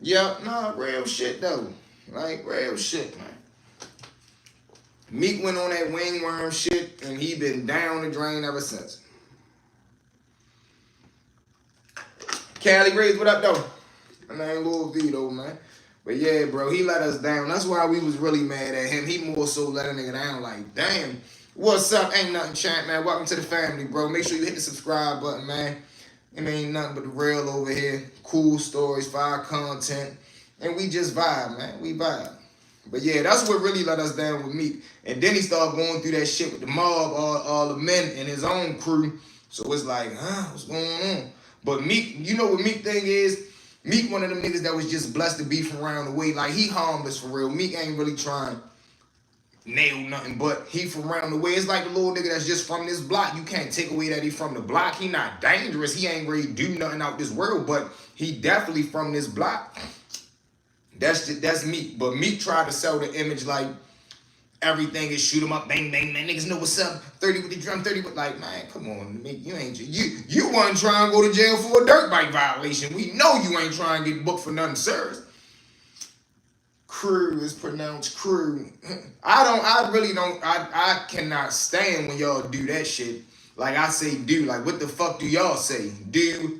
Yep. Nah, real shit, though. Like, real shit, man. Meek went on that wingworm shit, and he been down the drain ever since. Cali Rays, what up, though? My name Lil Vito, man. But yeah, bro, he let us down. That's why we was really mad at him. He more so let a nigga down like, damn, what's up? Ain't nothing, champ, man. Welcome to the family, bro. Make sure you hit the subscribe button, man. It ain't nothing but the real over here. Cool stories, fire content. And we just vibe, man. We vibe. But yeah, that's what really let us down with Meek. And then he started going through that shit with the mob, all the men in his own crew. So it's like, what's going on? But Meek, you know what Meek thing is? Meek one of them niggas that was just blessed to be from around the way. Like, he harmless for real. Meek ain't really trying to nail nothing, but he from around the way. It's like the little nigga that's just from this block. You can't take away that he from the block. He not dangerous. He ain't really do nothing out this world, but he definitely from this block. That's Meek. But Meek tried to sell the image like everything is shoot 'em up, bang, bang, man. Niggas know what's up. 30 with the drum, 30 with, like, man, come on, Meek. You wasn't trying to go to jail for a dirt bike violation. We know you ain't trying to get booked for nothing serious. Crew is pronounced crew. I cannot stand when y'all do that shit. Like, I say do. Like, what the fuck do y'all say? Do.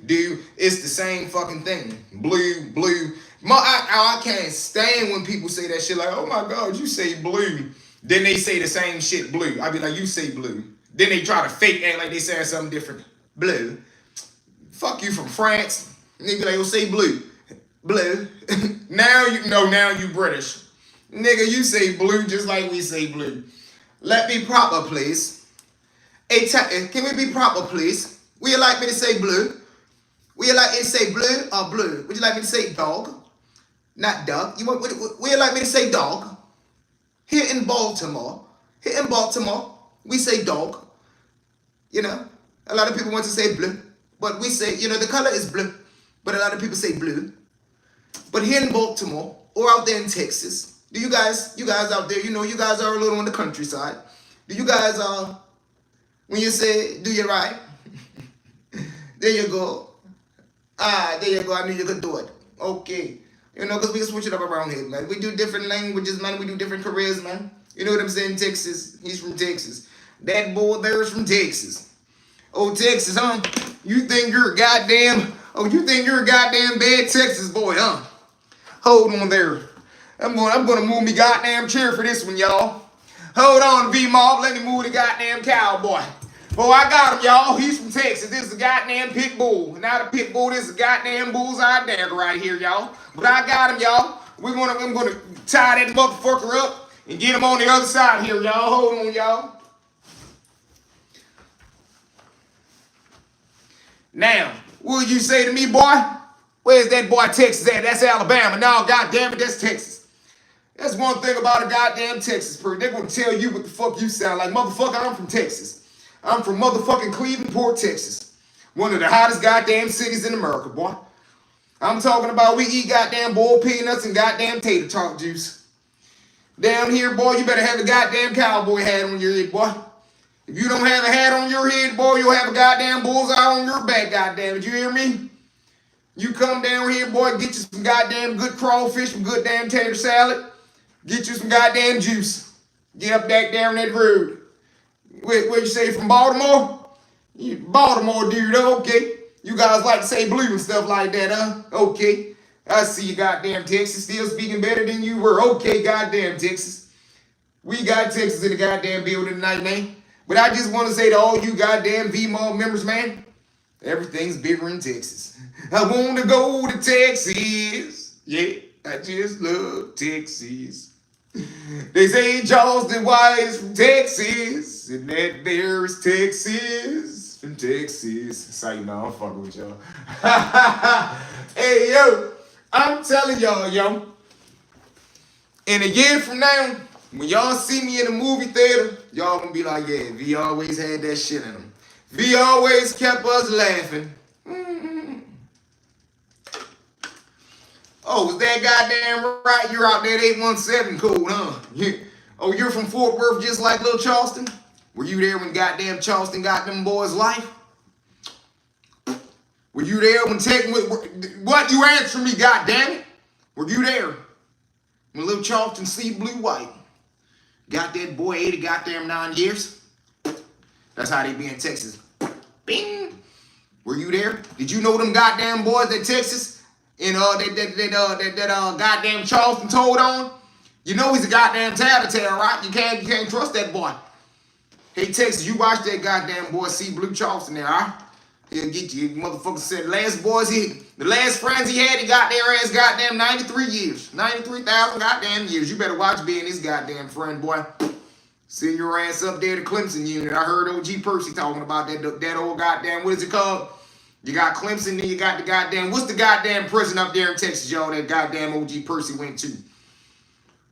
It's the same fucking thing. Blue. I can't stand when people say that shit. Like, oh my God, you say blue. Then they say the same shit, blue. I be like, you say blue. Then they try to fake act like they saying something different. Blue. Fuck you from France. And they be like, oh, say blue. Blue. Now you British. Nigga, you say blue just like we say blue. Let me proper, please. Hey, can we be proper, please? Would you like me to say blue? Would you like me to say blue or blue? Would you like me to say dog? Not dog. Would you like me to say dog? Here in Baltimore, we say dog. You know, a lot of people want to say blue, but we say, the color is blue, but a lot of people say blue. But here in Baltimore, or out there in Texas, do you guys out there, you guys are a little on the countryside. Do you guys, when you say, do you right? There you go. There you go. I knew you could do it. Okay. Because we can switch it up around here, man. We do different languages, man. We do different careers, man. You know what I'm saying? Texas. He's from Texas. That boy there is from Texas. Oh, Texas, huh? You think you're a goddamn bad Texas boy, huh? Hold on there. I'm gonna move me goddamn chair for this one, y'all. Hold on, V-Mob. Let me move the goddamn cowboy. Boy, I got him, y'all. He's from Texas. This is a goddamn pit bull. Not a pit bull. This is a goddamn bullseye dagger right here, y'all. But I got him, y'all. I'm gonna tie that motherfucker up and get him on the other side here, y'all. Hold on, y'all. Now, what would you say to me, boy? Where's that boy Texas at? That's Alabama. No, goddamn it, that's Texas. That's one thing about a goddamn Texas person. They're gonna tell you what the fuck you sound like. Motherfucker, I'm from Texas. I'm from motherfucking Clevelandport, Texas. One of the hottest goddamn cities in America, boy. I'm talking about we eat goddamn boiled peanuts and goddamn tater tot juice. Down here, boy, you better have a goddamn cowboy hat on your head, boy. If you don't have a hat on your head, boy, you'll have a goddamn bullseye on your back, goddamn it. You hear me? You come down here, boy, get you some goddamn good crawfish, some good damn tater salad. Get you some goddamn juice. Get up back down that road. What you say, from Baltimore? You Baltimore dude, okay. You guys like to say blue and stuff like that, huh? Okay. I see you goddamn Texas still speaking better than you were. Okay, goddamn Texas. We got Texas in the goddamn building tonight, man. But I just want to say to all you goddamn V-Mob members, man, everything's bigger in Texas. I want to go to Texas. Yeah, I just love Texas. They say Charleston White's from Texas, and that there is Texas from Texas. That's how you know I'm fucking with y'all. Hey, yo, I'm telling y'all, yo, in a year from now, when y'all see me in a movie theater, y'all gonna be like, yeah, V always had that shit in him. V always kept us laughing. Oh, was that goddamn right? You're out there at 817 code, huh? Oh, you're from Fort Worth just like little Charleston? Were you there when goddamn Charleston got them boys' life? Were you there when what? You answer me, goddamn it. Were you there when little Charleston see blue white? Got that boy 80 goddamn 9 years? That's how they be in Texas. Bing! Were you there? Did you know them goddamn boys that Texas and that goddamn Charleston told on? You know he's a goddamn tattletale, right? You can't trust that boy. Hey Texas, you watch that goddamn boy see blue Charleston there, huh? He'll get you. Motherfucker said the last friends he had, he got their ass goddamn 93 years. 93,000 goddamn years. You better watch being his goddamn friend, boy. Send your ass up there to Clemson unit. I heard OG Percy talking about that old goddamn, what is it called? You got Clemson, then you got the goddamn, what's the goddamn prison up there in Texas, y'all, that goddamn OG Percy went to?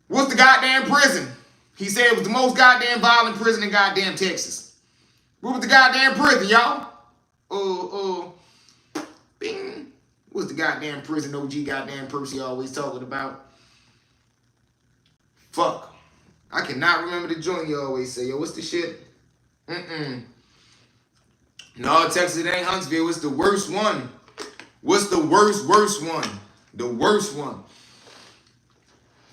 What's the goddamn prison? He said it was the most goddamn violent prison in goddamn Texas. What was the goddamn prison, y'all? Bing. What's the goddamn prison OG goddamn Percy always talking about? Fuck. I cannot remember the joint you always say. Yo, what's the shit? No, Texas, it ain't Huntsville. It's the worst one. What's the worst one? The worst one.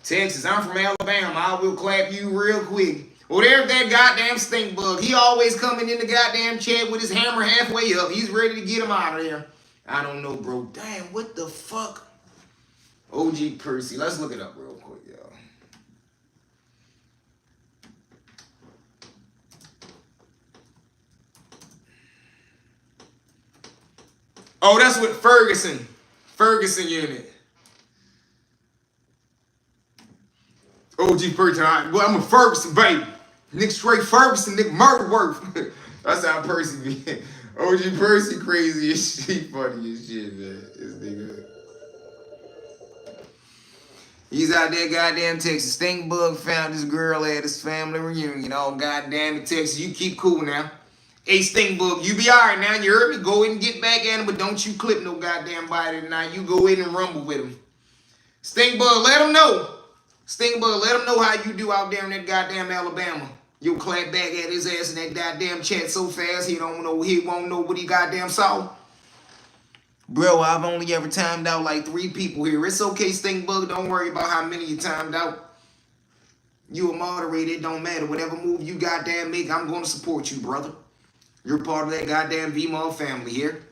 Texas, I'm from Alabama. I will clap you real quick. Well, there's that goddamn stink bug. He always coming in the goddamn chat with his hammer halfway up. He's ready to get him out of there. I don't know, bro. Damn, what the fuck? OG Percy. Let's look it up real quick, y'all. Oh, that's what Ferguson unit. OG Percy. Well, I'm a Ferguson, baby. Nick straight Ferguson, Nick Murderworth. That's how Percy be. OG Percy crazy as shit, funny as shit, man. This nigga. He's out there, goddamn Texas. Stink bug found this girl at his family reunion. Oh, goddamn it, Texas. You keep cool now. Hey, stink bug, you be all right now. You heard me? Go in and get back at him, but don't you clip no goddamn body tonight. You go in and rumble with him. Stink bug, let him know. Stink bug, let him know how you do out there in that goddamn Alabama. You'll clap back at his ass in that goddamn chat so fast he won't know what he goddamn saw. Bro, I've only ever timed out like 3 people here. It's okay, stink bug. Don't worry about how many you timed out. You a moderator, it don't matter. Whatever move you goddamn make, I'm going to support you, brother. You're part of that goddamn V-Mob family here.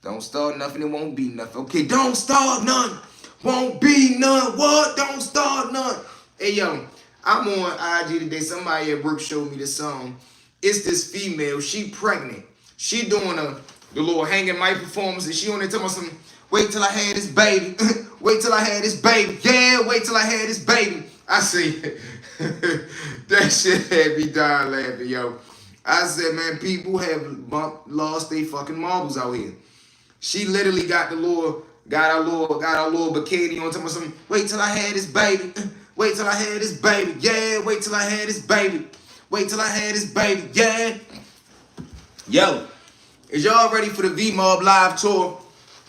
Don't start nothing, it won't be nothing. Okay, don't start none. Won't be none. What? Don't start none. Hey, yo. I'm on IG today. Somebody at work showed me this song. It's this female. She pregnant. She doing the little hanging mic performance. And she on there talking about some, wait till I had this baby. Wait till I had this baby. Yeah, wait till I had this baby. I see. That shit had me dying laughing, yo. I said, man, people have lost their fucking marbles out here. She literally got our little bikini on talking about some, wait till I had this baby. Wait till I had this baby, yeah. Wait till I had this baby. Wait till I had this baby, yeah. Yo, is y'all ready for the V-Mob live tour?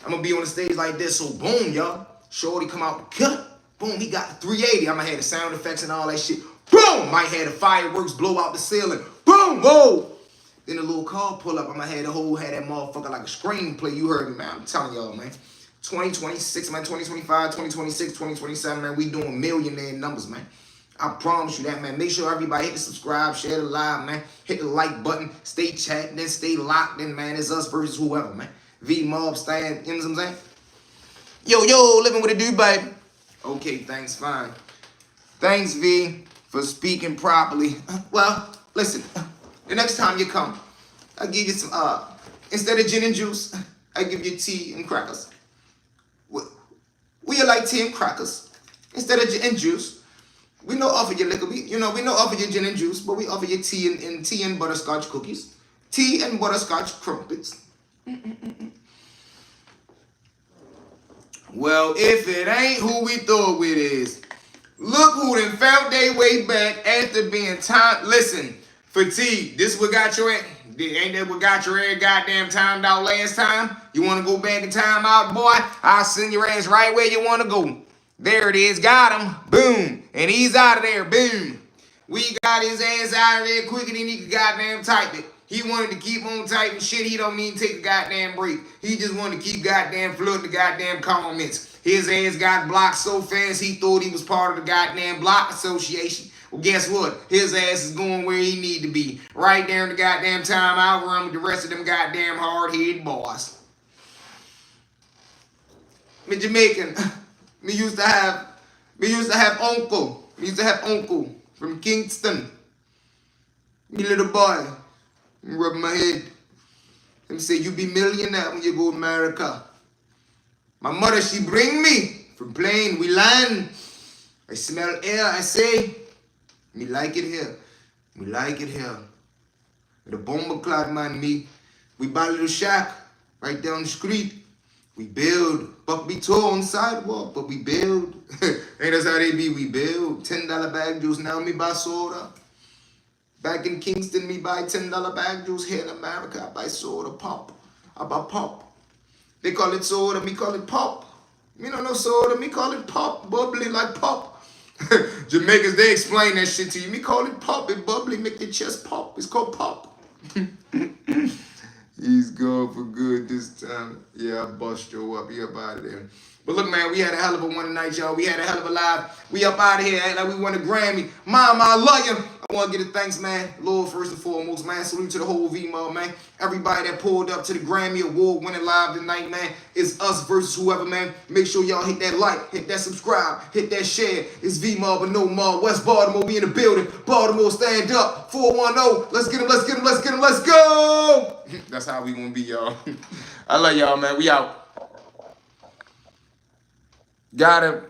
I'm gonna be on the stage like this, so boom, y'all. Shorty come out the cut. Boom, he got the 380. I'm gonna have the sound effects and all that shit. Boom, might have the fireworks blow out the ceiling. Boom, whoa. Then the little car pull up. I'm gonna have that motherfucker like a screenplay. You heard me, man. I'm telling y'all, man. 2026, man, 2025, 2026, 2027, man, we doing millionaire numbers, man. I promise you that, man. Make sure everybody hit the subscribe, share the live, man. Hit the like button. Stay chatting, then stay locked in, man. It's us versus whoever, man. V-Mob stand, you know what I'm saying? Yo, living with a dude, baby. Okay, thanks, fine. Thanks, V, for speaking properly. Well, listen, the next time you come, I'll give you some, instead of gin and juice, I give you tea and crackers. We like tea and crackers instead of gin and juice. We don't offer you liquor. We don't offer you gin and juice, but we offer you tea and butterscotch cookies, tea and butterscotch crumpets. Well, if it ain't who we thought it is, look who done found their way back after being time. Listen, Fatigue. This what got your ass. Ain't that what got your ass goddamn timed out last time? You want to go back in time out, boy? I'll send your ass right where you want to go. There it is. Got him. Boom. And he's out of there. Boom. We got his ass out of there quicker than he could goddamn type it. He wanted to keep on typing shit. He don't need to take a goddamn break. He just wanted to keep goddamn flooding the goddamn comments. His ass got blocked so fast he thought he was part of the goddamn block association. Well, guess what? His ass is going where he need to be. Right there in the goddamn timeout room with the rest of them goddamn hard-headed boys. Me Jamaican. Me used to have uncle. Me used to have uncle from Kingston. Me little boy. Me rub my head. Him say, you be millionaire when you go to America. My mother, she bring me from plane. We land. I smell air. I say, me like it here. Me like it here. The bomber cloud, man, me. We buy a little shack right down the street. We build. Buck be tall on the sidewalk, but we build. Ain't that's how they be. We build. $10 bag juice. Now me buy soda. Back in Kingston, me buy $10 bag juice. Here in America, I buy soda pop. I buy pop. They call it soda. Me call it pop. Me don't know soda. Me call it pop. Bubbly like pop. Jamaicans, they explain that shit to you. Me call it pop. It bubbly, make your chest pop. It's called pop. He's gone for good this time. Yeah, I bust you up. He up out of there. But look, man, we had a hell of a one tonight, y'all. We had a hell of a live. We up out of here. Act like we won a Grammy. Mama, I love you. I want to give a thanks, man. Lord, first and foremost, man. Salute to the whole V-Mob, man. Everybody that pulled up to the Grammy Award winning live tonight, man. It's us versus whoever, man. Make sure y'all hit that like, hit that subscribe, hit that share. It's V-Mob and no mob. West Baltimore, we in the building. Baltimore, stand up. 410. Let's get him, let's get him, let's get him, let's go. That's how we gonna be, y'all. I love y'all, man. We out. Got him.